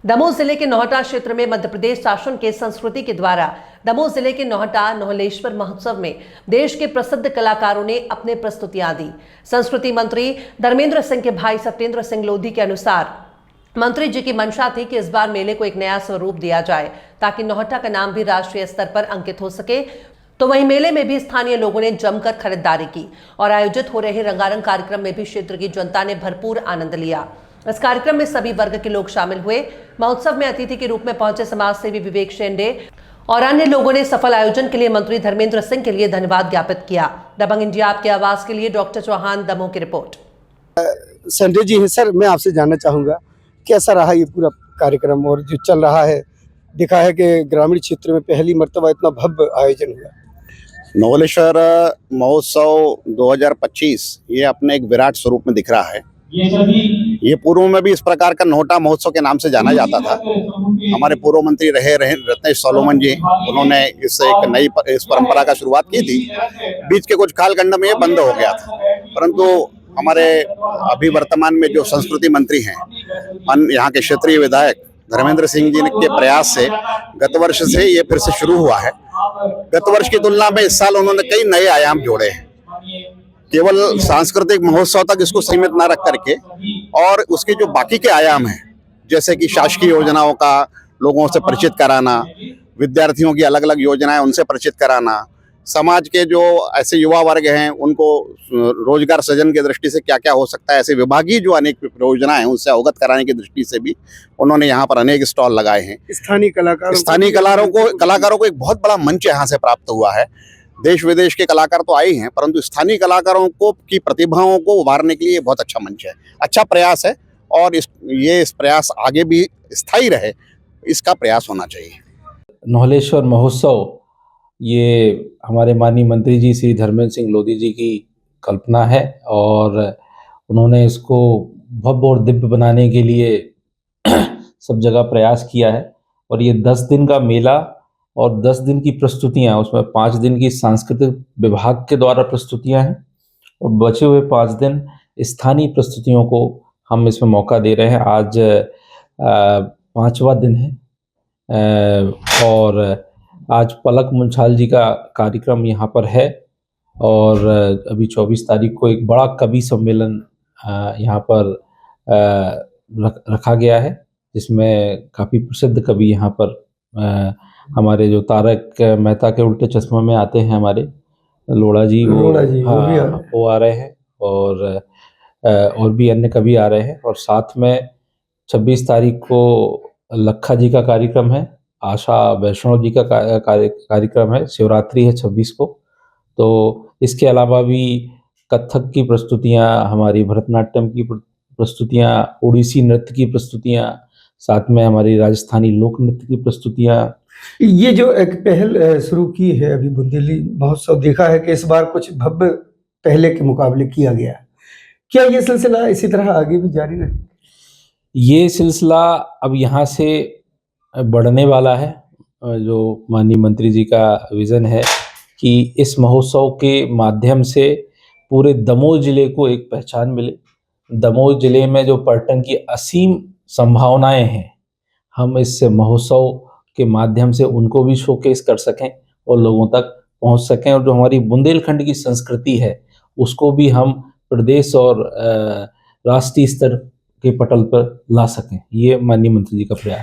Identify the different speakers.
Speaker 1: दमोह जिले के नौहटा क्षेत्र में मध्य प्रदेश शासन के संस्कृति के द्वारा दमोह जिले के नौहटा नौहलेश्वर महोत्सव में देश के प्रसिद्ध कलाकारों ने अपने प्रस्तुतियां दी। संस्कृति मंत्री धर्मेंद्र सिंह के भाई सत्येंद्र सिंह लोधी के अनुसार मंत्री जी की मंशा थी कि इस बार मेले को एक नया स्वरूप दिया जाए ताकि नौहटा का नाम भी राष्ट्रीय स्तर पर अंकित हो सके। तो वहीं मेले में भी स्थानीय लोगों ने जमकर खरीदारी की और आयोजित हो रहे रंगारंग कार्यक्रम में भी क्षेत्र की जनता ने भरपूर आनंद लिया। इस कार्यक्रम में सभी वर्ग के लोग शामिल हुए। महोत्सव में अतिथि के रूप में पहुंचे समाज सेवी विवेक शेंडे और अन्य लोगों ने सफल आयोजन के लिए मंत्री धर्मेंद्र सिंह के लिए धन्यवाद ज्ञापित किया। दबंग इंडिया आपकी आवाज के लिए डॉक्टर चौहान, दमोह की रिपोर्ट।
Speaker 2: संजय जी हैं सर, मैं आपसे जानना चाहूँगा कैसा रहा ये पूरा कार्यक्रम और जो चल रहा है। देखा है कि ग्रामीण क्षेत्र में पहली मर्तबा इतना भव्य आयोजन हुआ।
Speaker 3: नौहलेश्वर महोत्सव 2025 ये अपने एक विराट स्वरूप में दिख रहा है। ये पूर्व में भी इस प्रकार का नौहटा महोत्सव के नाम से जाना जाता था। हमारे पूर्व मंत्री रहे रत्नेश सोलोमन जी, उन्होंने इससे एक नई इस परंपरा का शुरुआत की थी। बीच के कुछ कालखंड में ये बंद हो गया था, परंतु हमारे अभी वर्तमान में जो संस्कृति मंत्री हैं, यहाँ के क्षेत्रीय विधायक धर्मेंद्र सिंह जी के प्रयास से गत वर्ष से ये फिर से शुरू हुआ है। गत वर्ष की तुलना में इस साल उन्होंने कई नए आयाम जोड़े हैं। केवल सांस्कृतिक महोत्सव तक इसको सीमित न रख करके और उसके जो बाकी के आयाम हैं, जैसे कि शासकीय योजनाओं का लोगों से परिचित कराना, विद्यार्थियों की अलग अलग योजनाएं उनसे परिचित कराना, समाज के जो ऐसे युवा वर्ग हैं उनको रोजगार सृजन की दृष्टि से क्या क्या हो सकता है, ऐसे विभागीय जो अनेक योजनाएं हैं उनसे अवगत कराने की दृष्टि से भी उन्होंने यहाँ पर अनेक स्टॉल लगाए हैं।
Speaker 2: स्थानीय
Speaker 3: कलाकारों को एक बहुत बड़ा मंच यहाँ से प्राप्त हुआ है। देश विदेश के कलाकार तो आए हैं, परंतु स्थानीय कलाकारों को की प्रतिभाओं को उभारने के लिए बहुत अच्छा मंच है, अच्छा प्रयास है और इस प्रयास आगे भी स्थायी रहे, इसका प्रयास होना चाहिए।
Speaker 4: नौहलेश्वर महोत्सव ये हमारे माननीय मंत्री जी श्री धर्मेंद्र सिंह लोधी जी की कल्पना है और उन्होंने इसको भव्य और दिव्य बनाने के लिए सब जगह प्रयास किया है। और ये 10 दिन का मेला और 10 दिन की प्रस्तुतियां, उसमें 5 दिन की सांस्कृतिक विभाग के द्वारा प्रस्तुतियां हैं और बचे हुए 5 दिन स्थानीय प्रस्तुतियों को हम इसमें मौका दे रहे हैं। आज 5वां दिन है और आज पलक मुंछाल जी का कार्यक्रम यहाँ पर है और अभी 24 तारीख को एक बड़ा कवि सम्मेलन यहाँ पर रखा गया है, जिसमें काफ़ी प्रसिद्ध कवि यहाँ पर हमारे जो तारक मेहता के उल्टे चश्मे में आते हैं, हमारे लोढ़ा जी वो आ रहे हैं और भी अन्य कवि आ रहे हैं। और साथ में 26 तारीख को लखा जी का कार्यक्रम है, आशा वैष्णव जी का कार्यक्रम है, शिवरात्रि है 26 को। तो इसके अलावा भी कथक की प्रस्तुतियाँ, हमारी भरतनाट्यम की प्रस्तुतियाँ, ओडिसी नृत्य की प्रस्तुतियाँ, साथ में हमारी राजस्थानी लोक नृत्य की प्रस्तुतियाँ।
Speaker 2: ये जो एक पहल शुरू की है अभी बुंदेली महोत्सव, देखा है कि इस बार कुछ भव्य पहले के मुकाबले किया गया। क्या ये सिलसिला इसी तरह आगे भी जारी रहे?
Speaker 4: ये सिलसिला अब यहाँ से बढ़ने वाला है। जो माननीय मंत्री जी का विज़न है कि इस महोत्सव के माध्यम से पूरे दमोह जिले को एक पहचान मिले। दमोह जिले में जो पर्यटन की असीम संभावनाएं हैं, हम इस महोत्सव के माध्यम से उनको भी शोकेस कर सकें और लोगों तक पहुंच सकें और जो हमारी बुंदेलखंड की संस्कृति है उसको भी हम प्रदेश और राष्ट्रीय स्तर के पटल पर ला सकें। ये माननीय मंत्री जी का प्रयास।